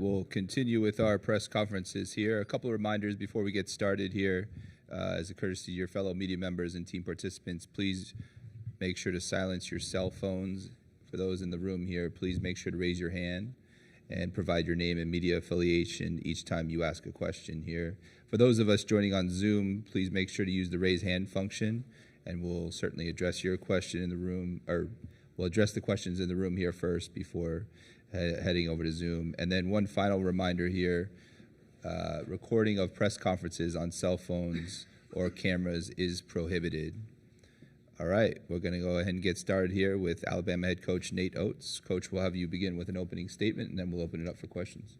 We'll continue with our press conferences here. A couple of reminders before we get started here. As a courtesy to your fellow media members and team participants, please make sure to silence your cell phones. For those in the room here, please make sure to raise your hand and provide your name and media affiliation each time you ask a question here. For those of us joining on Zoom, please make sure to use the raise hand function, and we'll certainly address your question in the room, or we'll address the questions in the room here first before heading over to Zoom. And then one final reminder here, recording of press conferences on cell phones or cameras is prohibited. All right, we're going to go ahead and get started here with Alabama head coach Nate Oats. Coach, we'll have you begin with an opening statement, and then we'll open it up for questions.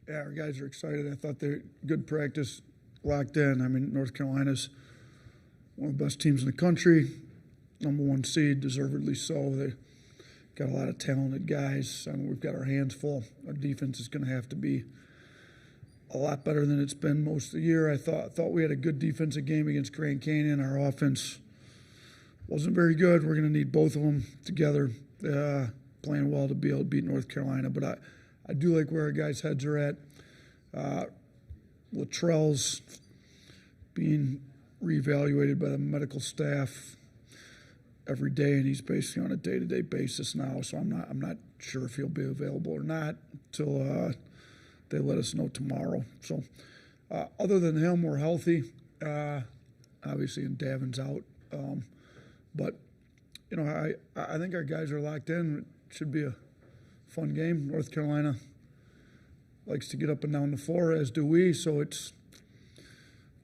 Yeah, our guys are excited. I thought they're good practice, locked in. I mean, North Carolina's one of the best teams in the country, #1 seed, deservedly so. They got a lot of talented guys. I mean, we've got our hands full. Our defense is going to have to be a lot better than it's been most of the year. I thought we had a good defensive game against Grand Canyon. Our offense wasn't very good. We're going to need both of them together, playing well to be able to beat North Carolina. But I do like where our guys' heads are at. Luttrell's being reevaluated by the medical staff every day, and he's basically on a day-to-day basis now. So I'm not sure if he'll be available or not until they let us know tomorrow. So other than him, we're healthy. Obviously, and Davin's out. But you know, I think our guys are locked in. It should be a fun game. North Carolina likes to get up and down the floor, as do we. So it's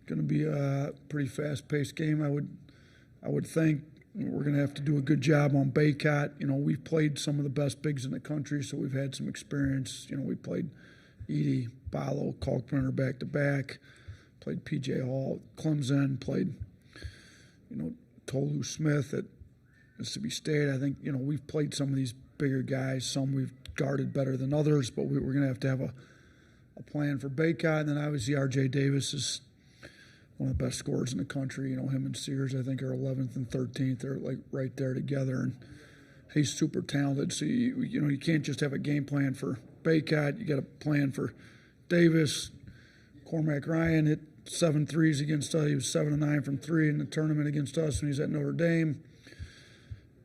going to be a pretty fast-paced game. I would think. We're going to have to do a good job on Baycott. You know, we've played some of the best bigs in the country, so we've had some experience. You know, we played Edie, Ballo, Kalkbrenner back-to-back, played P.J. Hall at Clemson, played, you know, Tolu Smith at Mississippi State. I think, you know, we've played some of these bigger guys. Some we've guarded better than others, but we're going to have a plan for Baycott. And then obviously R.J. Davis is one of the best scorers in the country. You know, him and Sears, I think, are 11th and 13th. They're like right there together, and he's super talented. So you can't just have a game plan for Baycott. You got a plan for Davis. Cormac Ryan hit 7 threes against us. He was 7 of 9 from 3 in the tournament against us when he's at Notre Dame.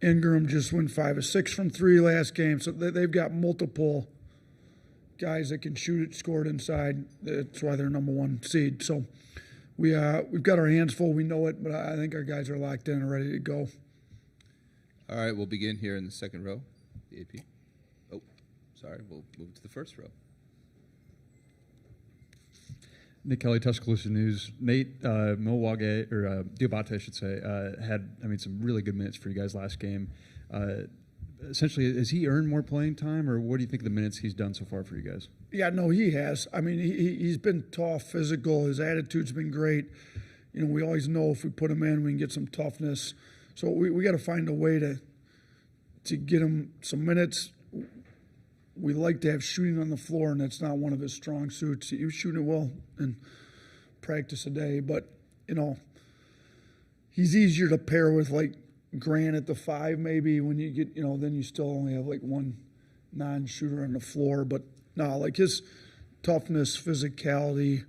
Ingram just went 5 of 6 from 3 last game. So they've got multiple guys that can shoot it, score it inside. That's why they're #1 seed. So we've got our hands full. We know it, but I think our guys are locked in and ready to go. All right, we'll begin here in the second row, the AP. Oh, sorry, we'll move to the first row. Nick Kelly, Tuscaloosa News. Nate, Milwaukee, or Diabate, I should say, had, some really good minutes for you guys last game. Essentially, has he earned more playing time, or what do you think of the minutes he's done so far for you guys? Yeah, no, he has. I mean, he's been tough, physical. His attitude's been great. You know, we always know if we put him in, we can get some toughness. So we got to find a way to get him some minutes. We like to have shooting on the floor, and that's not one of his strong suits. He was shooting well in practice today, but, you know, he's easier to pair with, like, Grant at the 5 maybe when you get, you know, then you still only have, like, one non-shooter on the floor. But, no, like, his toughness, physicality,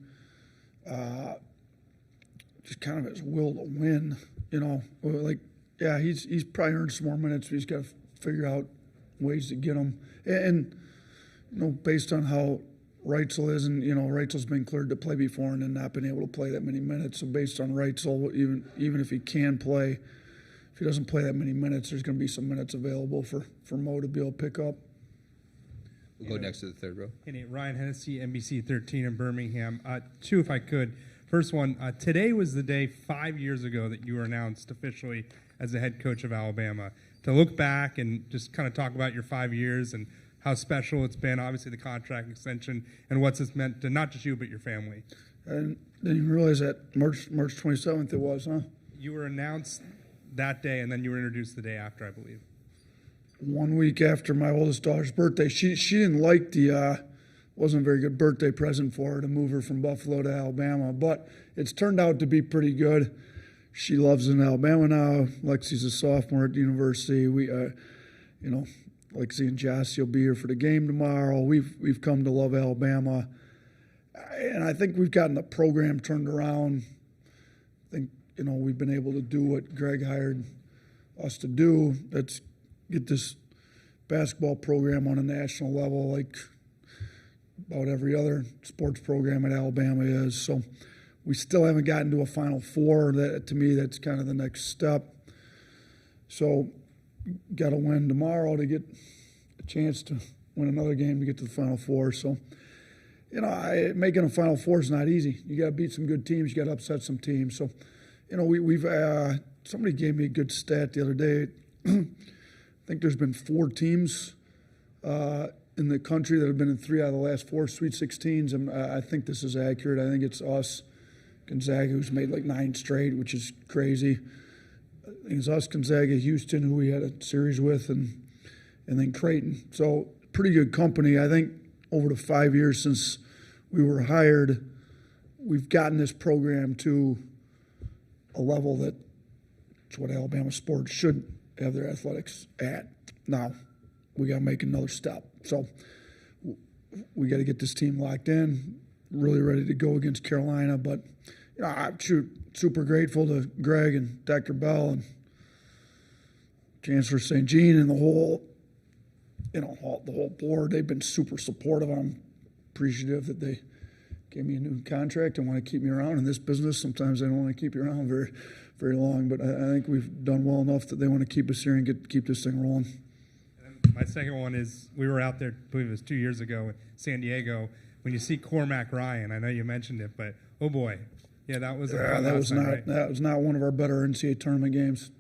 just kind of his will to win, you know. Like, yeah, he's probably earned some more minutes, but he's got to figure out ways to get them. And you know, based on how Reitzel is, and, you know, Reitzel's been cleared to play before and then not been able to play that many minutes. So based on Reitzel, even if he can play, if he doesn't play that many minutes, there's going to be some minutes available for Mo to be able to pick up. We'll go next to the third row. Hey, Ryan Hennessy, NBC 13 in Birmingham. 2, if I could. First one, today was the day 5 years ago that you were announced officially as the head coach of Alabama. To look back and just kind of talk about your 5 years and how special it's been, obviously the contract extension, and what's this meant to not just you but your family. And didn't even realize that March 27th it was, huh? You were announced that day, and then you were introduced the day after, I believe. 1 week after my oldest daughter's birthday. She didn't like wasn't a very good birthday present for her to move her from Buffalo to Alabama, but it's turned out to be pretty good. She loves in Alabama now. Lexi's a sophomore at the university. We, like seeing Jossie will be here for the game tomorrow. We've come to love Alabama, and I think we've gotten the program turned around. I think we've been able to do what Greg hired us to do. Let's get this basketball program on a national level, like about every other sports program at Alabama is. So we still haven't gotten to a Final Four. That, to me, that's kind of the next step. So got to win tomorrow to get a chance to win another game to get to the Final Four. So, making a Final Four is not easy. You got to beat some good teams. You got to upset some teams. So, we've somebody gave me a good stat the other day. I think there's been 4 teams in the country that have been in 3 out of the last 4 Sweet 16s, and I think this is accurate. I think it's us, Gonzaga, who's made like 9 straight, which is crazy. I think it's us, Gonzaga, Houston, who we had a series with, and then Creighton. So pretty good company. I think over the 5 years since we were hired, we've gotten this program to a level that's what Alabama sports should have their athletics at. Now, we got to make another step. So we got to get this team locked in, really ready to go against Carolina. But I'm super grateful to Greg and Dr. Bell and Chancellor St. Jean and the whole board. They've been super supportive. I'm appreciative that they gave me a new contract and want to keep me around in this business. Sometimes they don't want to keep you around very, very long, but I think we've done well enough that they want to keep us here and keep this thing rolling. My second one is we were out there, I believe it was 2 years ago in San Diego. When you see Cormac Ryan, I know you mentioned it, but oh boy, yeah, that was that was not one of our better NCAA tournament games.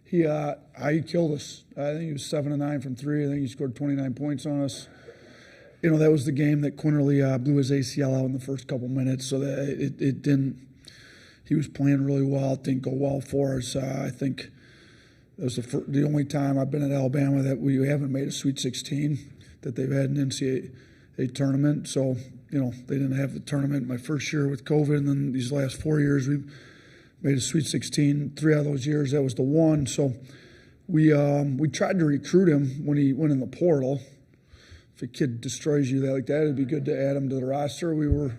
He killed us. I think he was 7-9 from 3. I think he scored 29 points on us. That was the game that Quinterly blew his ACL out in the first couple minutes, so that it didn't. He was playing really well. It didn't go well for us. I think it was the only time I've been at Alabama that we haven't made a Sweet 16, that they've had an NCAA tournament. So, they didn't have the tournament my first year with COVID, and then these last 4 years we've made a Sweet 16. 3 out of those years, that was the one. So we tried to recruit him when he went in the portal. If a kid destroys you like that, it'd be good to add him to the roster. We were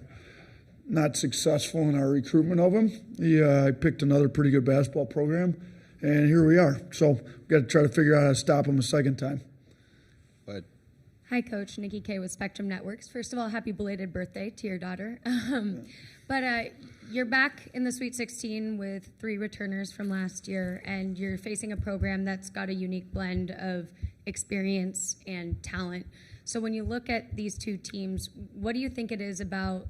not successful in our recruitment of him. He picked another pretty good basketball program, and here we are. So we've got to try to figure out how to stop him a second time. But Hi, Coach. Nikki Kay with Spectrum Networks. First of all, happy belated birthday to your daughter. But you're back in the Sweet 16 with 3 returners from last year, and you're facing a program that's got a unique blend of experience and talent. So when you look at these 2 teams, what do you think it is about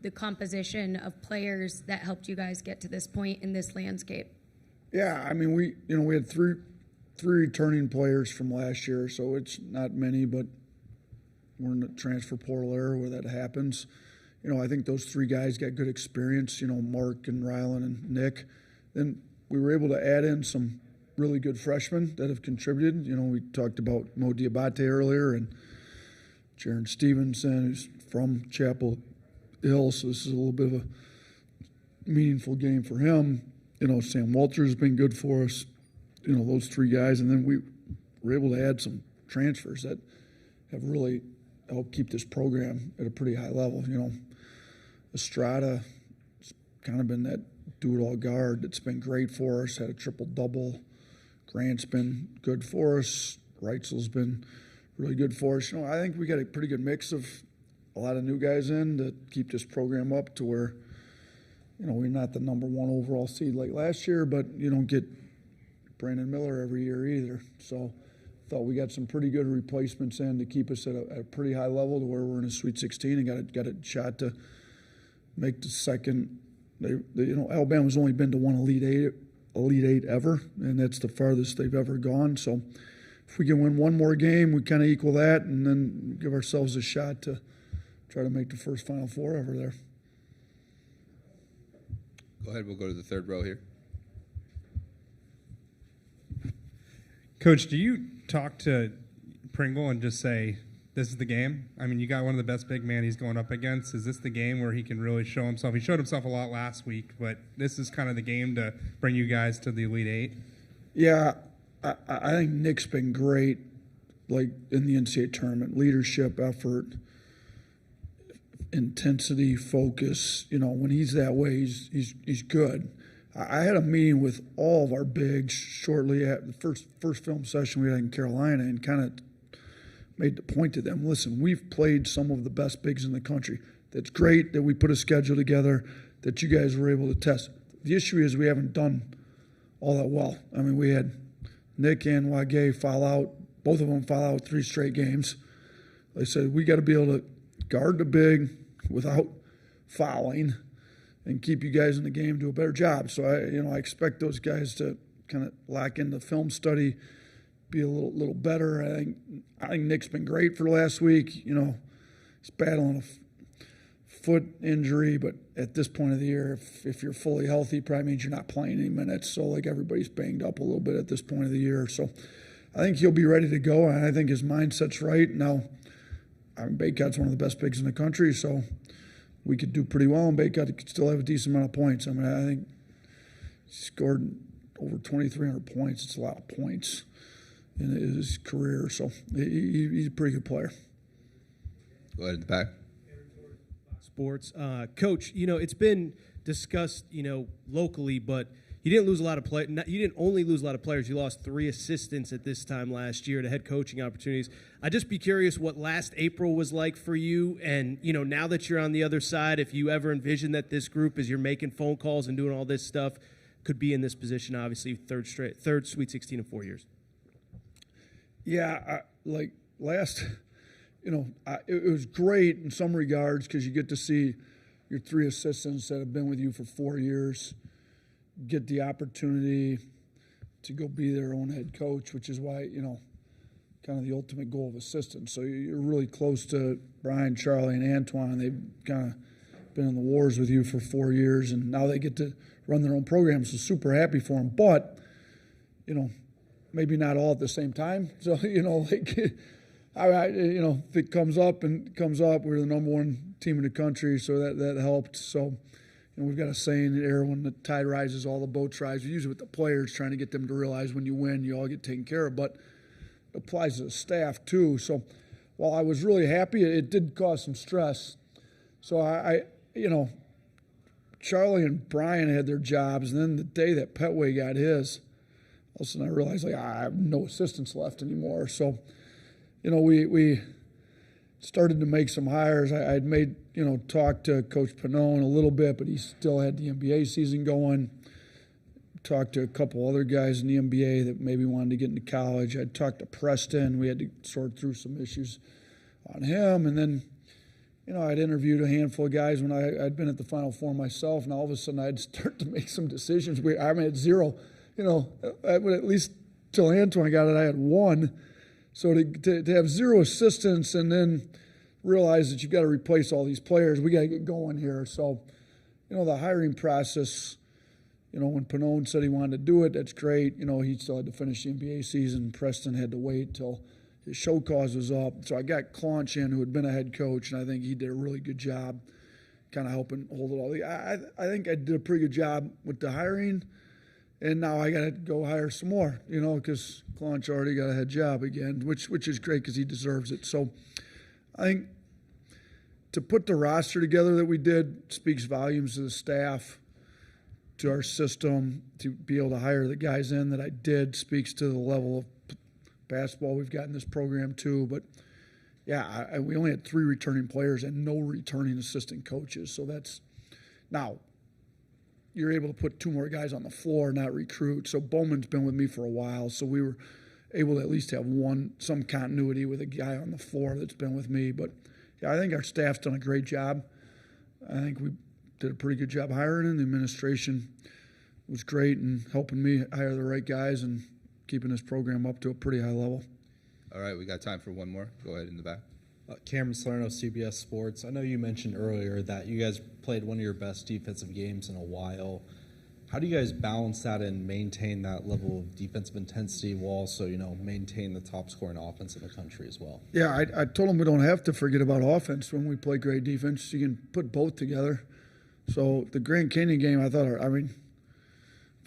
the composition of players that helped you guys get to this point in this landscape? Yeah, I mean, we had three returning players from last year, so it's not many, but we're in the transfer portal era where that happens. I think those 3 guys got good experience, Mark and Rylan and Nick. Then we were able to add in some really good freshmen that have contributed. We talked about Mo Diabate earlier and Jarin Stevenson, who's from Chapel Hill, so this is a little bit of a meaningful game for him. Sam Walters has been good for us, those 3 guys. And then we were able to add some transfers that have really helped keep this program at a pretty high level. Estrada has kind of been that do-it-all guard that's been great for us, had a triple-double. Grant's been good for us. Reitzel's been really good for us. I think we got a pretty good mix of a lot of new guys in to keep this program up to where, we're not the number 1 overall seed like last year, but you don't get Brandon Miller every year either. So thought we got some pretty good replacements in to keep us at a pretty high level to where we're in a Sweet 16 and got a shot to make the second. Alabama's only been to one Elite Eight ever, and that's the farthest they've ever gone. So if we can win one more game, we kind of equal that, and then give ourselves a shot to try to make the first Final Four ever there. go ahead. We'll go to the third row here. Coach, do you talk to Pringle and just say, this is the game? I mean, you got one of the best big men he's going up against. Is this the game where he can really show himself? He showed himself a lot last week, but this is kind of the game to bring you guys to the Elite Eight? Yeah, I think Nick's been great. like in the NCAA tournament, leadership, effort, intensity, focus. When he's that way, he's good. I had a meeting with all of our bigs shortly at the first film session we had in Carolina, and kind of made the point to them, listen, we've played some of the best bigs in the country. That's great that we put a schedule together that you guys were able to test. The issue is we haven't done all that well. I mean, we had Nick and Wage foul out, both of them foul out 3 straight games. They said we got to be able to guard the big without fouling and keep you guys in the game, do a better job. So I expect those guys to kind of lock into film study, be a little better. I think Nick's been great for last week. He's battling a foot injury, but at this point of the year, if you're fully healthy, probably means you're not playing any minutes. So like everybody's banged up a little bit at this point of the year. So I think he'll be ready to go, and I think his mindset's right. Now, Baycot's one of the best bigs in the country, so we could do pretty well, and Baycott could still have a decent amount of points. I mean, I think he scored over 2,300 points. It's a lot of points in his career, so he's a pretty good player. Go ahead in the back. Sports. Coach, it's been discussed, locally, but you didn't lose a lot of you didn't only lose a lot of players. You lost 3 assistants at this time last year to head coaching opportunities. I'd just be curious what last April was like for you, and now that you're on the other side, if you ever envision that this group, as you're making phone calls and doing all this stuff, could be in this position. Obviously, third Sweet 16 in 4 years. Yeah, last. It was great in some regards because you get to see your 3 assistants that have been with you for 4 years get the opportunity to go be their own head coach, which is why, kind of the ultimate goal of assistants. So you're really close to Brian, Charlie, and Antoine. They've kind of been in the wars with you for 4 years, and now they get to run their own program, so super happy for them. But, maybe not all at the same time. So, if it comes up, we're the number 1 team in the country, so that helped. So, we've got a saying there, when the tide rises, all the boats rise. We use it with the players, trying to get them to realize when you win, you all get taken care of. But it applies to the staff, too. So while I was really happy, it did cause some stress. So Charlie and Brian had their jobs, and then the day that Petway got his, all of a sudden I realized, I have no assistants left anymore. So, we started to make some hires. I'd made, talked to Coach Pannone a little bit, but he still had the NBA season going. Talked to a couple other guys in the NBA that maybe wanted to get into college. I'd talked to Preston. We had to sort through some issues on him. And then, I'd interviewed a handful of guys when I'd been at the Final Four myself, and all of a sudden I'd start to make some decisions. I had 0, at least till Antoine got it, I had 1. So to have 0 assistants and then realize that you've got to replace all these players, we got to get going here. So, the hiring process, when Pannone said he wanted to do it, that's great. He still had to finish the NBA season. Preston had to wait till his show cause was up. So I got Claunch in, who had been a head coach, and I think he did a really good job kind of helping hold it all. I think I did a pretty good job with the hiring. And now I got to go hire some more, because Claunch already got a head job again, which is great because he deserves it. So I think to put the roster together that we did speaks volumes to the staff, to our system. To be able to hire the guys in that I did speaks to the level of basketball we've got in this program too. But, yeah, we only had 3 returning players and no returning assistant coaches. So that's – now – you're able to put 2 more guys on the floor, not recruit. So Bowman's been with me for a while, so we were able to at least have some continuity with a guy on the floor that's been with me. But, yeah, I think our staff's done a great job. I think we did a pretty good job hiring, and the administration was great in helping me hire the right guys and keeping this program up to a pretty high level. All right, we got time for one more. Go ahead in the back. Cameron Salerno, CBS Sports. I know you mentioned earlier that you guys played one of your best defensive games in a while. How do you guys balance that and maintain that level of defensive intensity while also, maintain the top scoring offense in the country as well? Yeah, I told them we don't have to forget about offense when we play great defense. You can put both together. So the Grand Canyon game, I've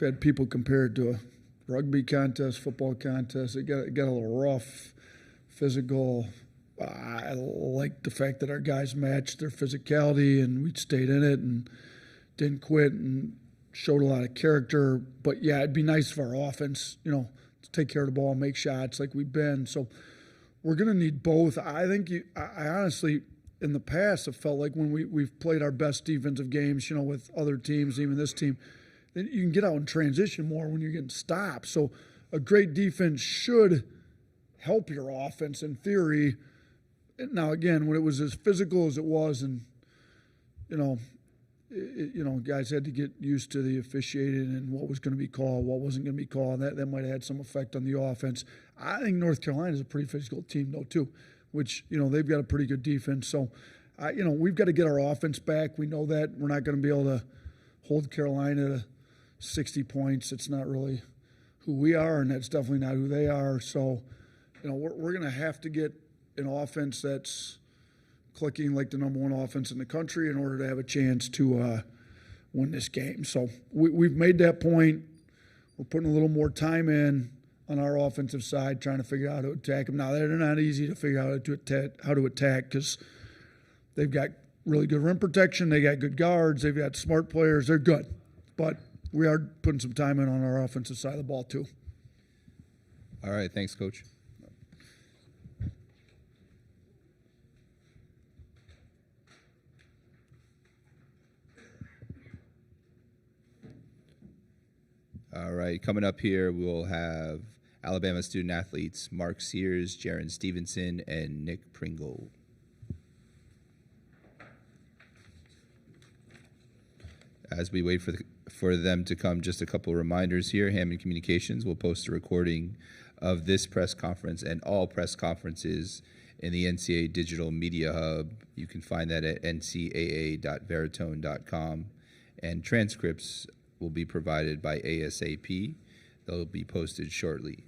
had people compare it to a rugby contest, football contest. It got a little rough. physical. I like the fact that our guys matched their physicality and we stayed in it and didn't quit and showed a lot of character. But, yeah, it'd be nice for our offense, to take care of the ball and make shots like we've been. So we're going to need both. I think I honestly, in the past, have felt like when we've played our best defensive games, with other teams, even this team, then you can get out and transition more when you're getting stopped. So a great defense should help your offense in theory. Now, again, when it was as physical as it was and, guys had to get used to the officiating and what was going to be called, what wasn't going to be called. That might have had some effect on the offense. I think North Carolina is a pretty physical team, though, too, which, they've got a pretty good defense. So, we've got to get our offense back. We know that. We're not going to be able to hold Carolina to 60 points. It's not really who we are, and that's definitely not who they are. So, we're going to have to get an offense that's clicking like the number one offense in the country in order to have a chance to win this game. So we've made that point. We're putting a little more time in on our offensive side, trying to figure out how to attack them. Now, they're not easy to figure out how to attack because they've got really good rim protection. They got good guards. They've got smart players. They're good. But we are putting some time in on our offensive side of the ball, too. All right. Thanks, Coach. All right, coming up here, we'll have Alabama student athletes Mark Sears, Jarin Stevenson, and Nick Pringle. As we wait for them to come, just a couple of reminders here. Hammond Communications will post a recording of this press conference and all press conferences in the NCAA Digital Media Hub. You can find that at ncaa.veritone.com. And transcripts will be provided by ASAP. They'll be posted shortly.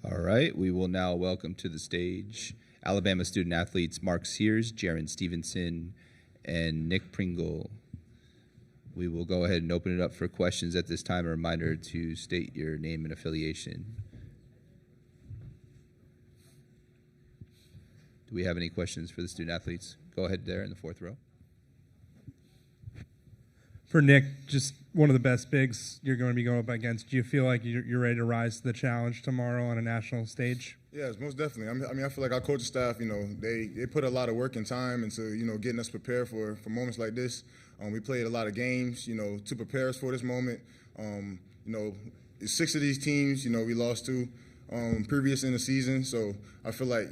All right, we will now welcome to the stage Alabama student athletes Mark Sears, Jarin Stevenson, and Nick Pringle. We will go ahead and open it up for questions at this time. A reminder to state your name and affiliation. Do we have any questions for the student athletes? Go ahead there in the fourth row. For Nick, just one of the best bigs you're going to be going up against. Do you feel like you're ready to rise to the challenge tomorrow on a national stage? Yes, most definitely. I feel like our coaching staff, they put a lot of work and time into, getting us prepared for moments like this. We played a lot of games, to prepare us for this moment. 6 of these teams, we lost to previous in the season. So I feel like,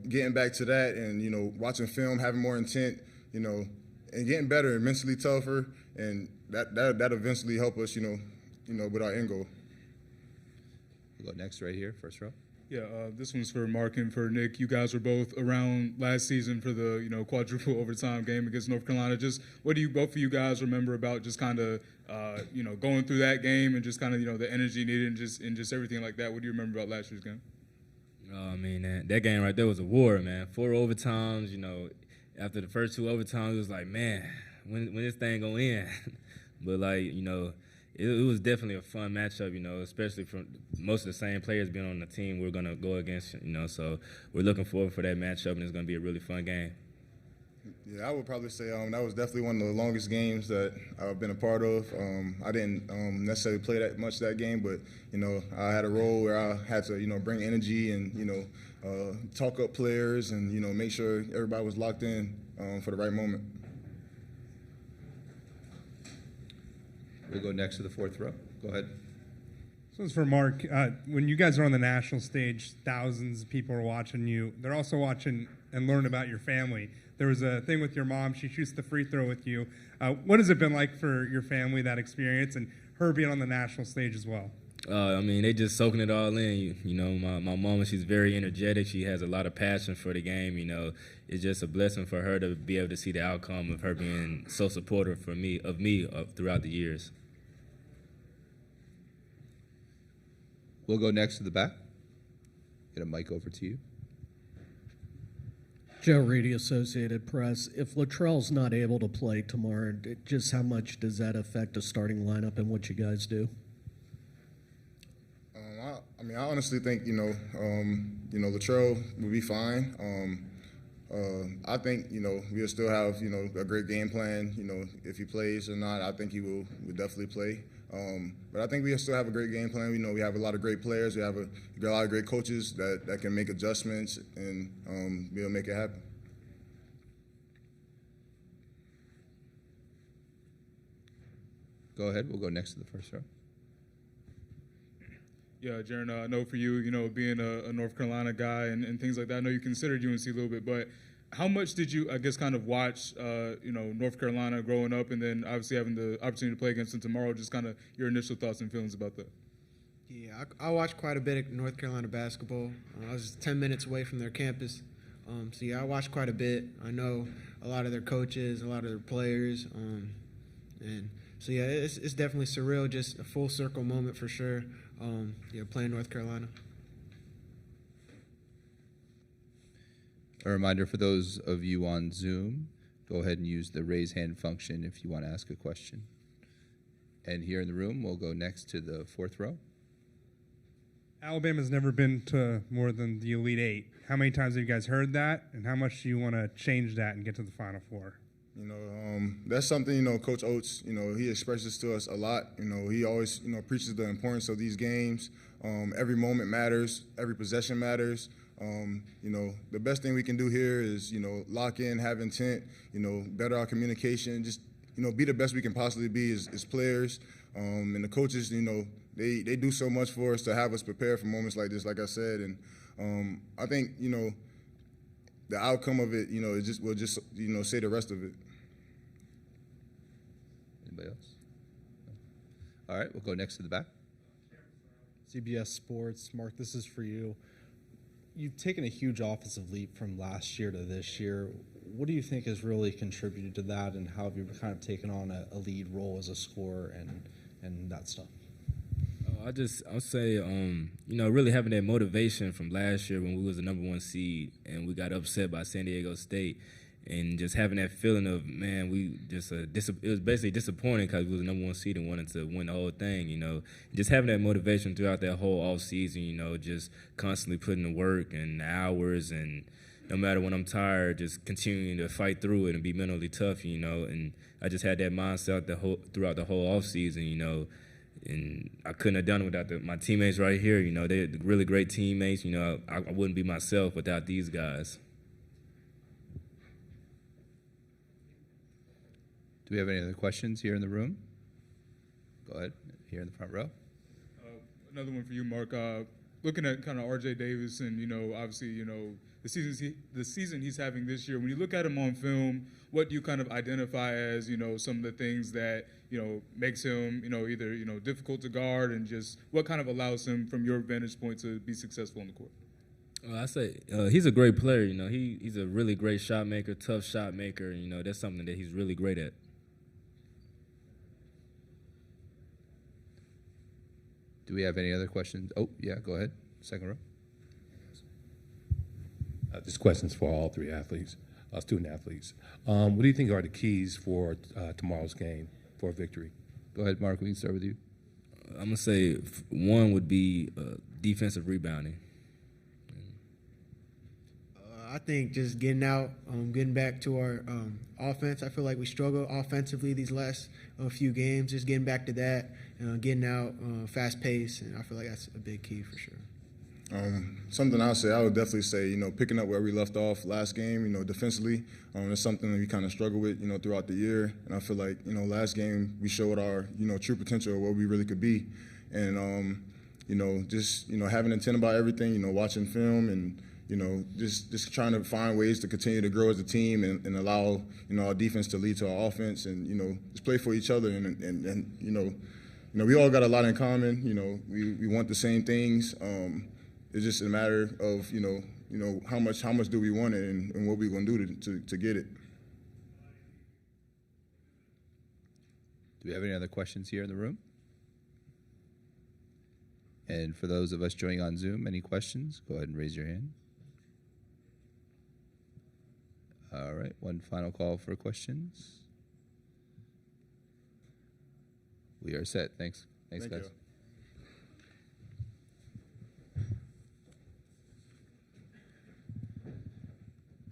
getting back to that and, watching film, having more intent, and getting better and mentally tougher, and that eventually help us, with our end goal. We'll go next right here, first row. Yeah, this one's for Mark and for Nick. You guys were both around last season for the quadruple overtime game against North Carolina. Just what do you both of you guys remember about just kind of going through that game and just kind of the energy needed and just everything like that? What do you remember about last year's game? I mean, that game right there was a war, man. 4 overtimes. After the first 2 overtimes, it was like, man, when this thing gonna end? But it was definitely a fun matchup, especially from most of the same players being on the team we're going to go against, so we're looking forward for that matchup, and it's going to be a really fun game. Yeah, I would probably say that was definitely one of the longest games that I've been a part of. I didn't necessarily play that much that game, but, I had a role where I had to, bring energy and, talk up players and, make sure everybody was locked in for the right moment. We'll go next to the 4th row. Go ahead. So it's for Mark. When you guys are on the national stage, thousands of people are watching you. They're also watching and learn about your family. There was a thing with your mom. She shoots the free throw with you. What has it been like for your family, that experience, and her being on the national stage as well? They just soaking it all in. My mama, she's very energetic. She has a lot of passion for the game. It's just a blessing for her to be able to see the outcome of her being so supportive of me throughout the years. We'll go next to the back. Get a mic over to you. Joe Reedy, Associated Press. If Latrell's not able to play tomorrow, just how much does that affect the starting lineup and what you guys do? I honestly think, Latrell will be fine. I think, we'll still have, a great game plan. If he plays or not, I think he will definitely play. But I think we still have a great game plan. We have a lot of great players. We got a lot of great coaches that can make adjustments and be able to make it happen. Go ahead. We'll go next to the first row. Yeah, Jarin, I know for you, being a North Carolina guy and things like that, I know you considered UNC a little bit, but how much did you, I guess, kind of watch, North Carolina growing up and then obviously having the opportunity to play against them tomorrow, just kind of your initial thoughts and feelings about that? Yeah, I watched quite a bit of North Carolina basketball. I was 10 minutes away from their campus. I watched quite a bit. I know a lot of their coaches, a lot of their players. It's definitely surreal, just a full circle moment for sure, playing North Carolina. A reminder for those of you on Zoom, go ahead and use the raise hand function if you want to ask a question. And here in the room, we'll go next to the 4th row. Alabama's never been to more than the Elite Eight. How many times have you guys heard that, and how much do you want to change that and get to the Final Four? That's something, Coach Oats, he expresses to us a lot. He always, preaches the importance of these games. Every moment matters. Every possession matters. The best thing we can do here is, lock in, have intent, better our communication, just, be the best we can possibly be as players. And the coaches, they do so much for us to have us prepare for moments like this, like I said. And I think, the outcome of it, we'll just say the rest of it. Anybody else? All right, we'll go next to the back. CBS Sports. Mark, this is for you. You've taken a huge offensive leap from last year to this year. What do you think has really contributed to that, and how have you kind of taken on a lead role as a scorer and that stuff? I'll say, really having that motivation from last year when we was the #1 seed and we got upset by San Diego State, and just having that feeling of, man, it was basically disappointing because we was the #1 seed and wanted to win the whole thing, Just having that motivation throughout that whole off season, just constantly putting the work and the hours, and no matter when I'm tired, just continuing to fight through it and be mentally tough, And I just had that mindset throughout the whole off season, And I couldn't have done it without my teammates right here. They're really great teammates. I wouldn't be myself without these guys. Do we have any other questions here in the room? Go ahead, here in the front row. Another one for you, Mark. Looking at kind of R.J. Davis and, obviously, the season he's having this year, when you look at him on film, what do you kind of identify as, some of the things that, makes him, either, difficult to guard, and just what kind of allows him, from your vantage point, to be successful on the court? I say he's a great player. He's a really great shot maker, tough shot maker. That's something that he's really great at. Do we have any other questions? Oh, yeah, go ahead. Second row. This question's for all three athletes, student athletes. What do you think are the keys for tomorrow's game for a victory? Go ahead, Mark. We can start with you. I'm going to say one would be defensive rebounding. I think just getting out, getting back to our offense. I feel like we struggle offensively these last few games. Just getting back to that, getting out, fast pace, and I feel like that's a big key for sure. Something I would definitely say, picking up where we left off last game, defensively. It's something that we kind of struggle with, throughout the year. And I feel like, last game we showed our, true potential of what we really could be. And, just, having intent about everything, watching film and, just trying to find ways to continue to grow as a team and allow, our defense to lead to our offense and, just play for each other. And we all got a lot in common. We want the same things. It's just a matter of, how much do we want it and what we're going to do to get it. Do we have any other questions here in the room? And for those of us joining on Zoom, any questions? Go ahead and raise your hand. All right, one final call for questions. We are set. Thanks, Thank guys. you.